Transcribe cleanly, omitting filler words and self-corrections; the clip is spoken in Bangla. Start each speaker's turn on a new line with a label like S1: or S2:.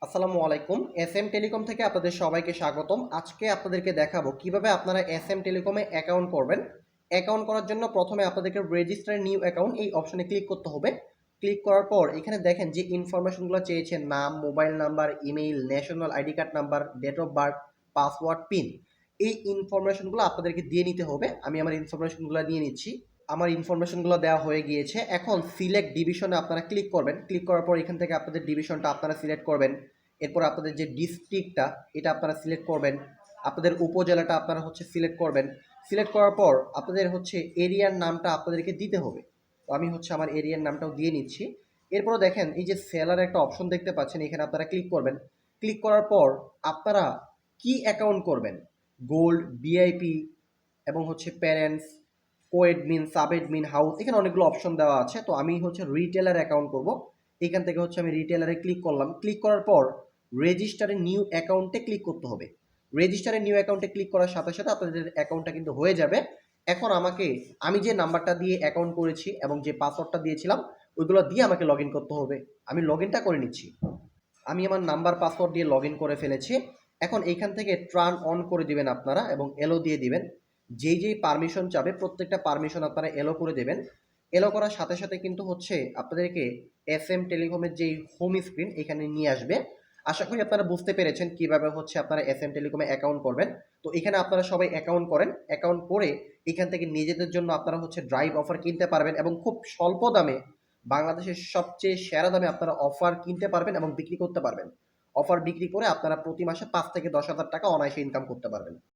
S1: আসসালামু আলাইকুম। এসএম টেলিকম থেকে আপনাদের সবাইকে স্বাগতম। আজকে আপনাদেরকে দেখাবো কিভাবে আপনারা এসএম টেলিকমে অ্যাকাউন্ট করবেন। অ্যাকাউন্ট করার জন্য প্রথমে আপনাদেরকে রেজিস্টার নিউ অ্যাকাউন্ট এই অপশনে ক্লিক করতে হবে। ক্লিক করার পর এখানে দেখেন যে ইনফরমেশনগুলো চেয়েছে নাম, mobile number, email, national ID card number, date of birth, password, PIN. এই ইনফরমেশনগুলো আপনাদেরকে দিয়ে নিতে হবে। আমি আমার ইনফরমেশনগুলো দিয়ে নিচ্ছি। আমার ইনফরমেশনগুলো দেওয়া হয়ে গিয়েছে। এখন সিলেক্ট ডিভিশনে আপনারা ক্লিক করবেন। ক্লিক করার পর এখান থেকে আপনাদের ডিভিশনটা আপনারা সিলেক্ট করবেন। এরপর আপনাদের যে ডিস্ট্রিক্টটা এটা আপনারা সিলেক্ট করবেন। আপনাদের উপজেলাটা আপনারা সিলেক্ট করবেন। সিলেক্ট করার পর আপনাদের এরিয়ার নামটা আপনাদেরকে দিতে হবে। তো আমি আমার এরিয়ার নামটাও দিয়ে নিচ্ছি। এরপর দেখেন এই যে সেলার একটা অপশন দেখতে পাচ্ছেন, এখানে আপনারা ক্লিক করবেন। ক্লিক করার পর আপনারা কি অ্যাকাউন্ট করবেন, গোল্ড, ভিআইপি এবং প্যারেন্টস, কোএডমিন, সাব এডমিন, হাউস, এখানে অনেকগুলো অপশন দেওয়া আছে। তো আমি রিটেলার অ্যাকাউন্ট করব। এখান থেকে আমি রিটেলারে ক্লিক করলাম। ক্লিক করার পর রেজিস্টারে নিউ অ্যাকাউন্টে ক্লিক করতে হবে। রেজিস্টারে নিউ অ্যাকাউন্টে ক্লিক করার সাথে সাথে আপনাদের অ্যাকাউন্টটা কিন্তু হয়ে যাবে। এখন আমি যে নাম্বারটা দিয়ে অ্যাকাউন্ট করেছি এবং যে পাসওয়ার্ডটা দিয়েছিলাম ওইগুলো দিয়ে আমাকে লগ ইন করতে হবে। আমি লগ ইনটা করে নিচ্ছি। আমি আমার নাম্বার পাসওয়ার্ড দিয়ে লগ ইন করে ফেলেছি। এখন এইখান থেকে টার্ন অন করে দিবেন আপনারা এবং এলো দিয়ে দিবেন। যেই পারমিশন চাবে প্রত্যেকটা পারমিশন আপনারা এলো করে দেবেন। এলো করার সাথে সাথে কিন্তু আপনাদেরকে এসএম টেলিকমের যেই হোম স্ক্রিন এখানে নিয়ে আসবে। আশা করি আপনারা বুঝতে পেরেছেন কিভাবে আপনারা এসএম টেলিকমে অ্যাকাউন্ট করবেন। তো এখানে আপনারা সবাই অ্যাকাউন্ট করেন। অ্যাকাউন্ট করে এখান থেকে নিজেদের জন্য আপনারা ড্রাইভ অফার কিনতে পারবেন এবং খুব স্বল্প দামে, বাংলাদেশের সবচেয়ে সেরা দামে আপনারা অফার কিনতে পারবেন এবং বিক্রি করতে পারবেন। অফার বিক্রি করে আপনারা প্রতি মাসে ৫ থেকে ১০,০০০ টাকা অনায়াসে ইনকাম করতে পারবেন।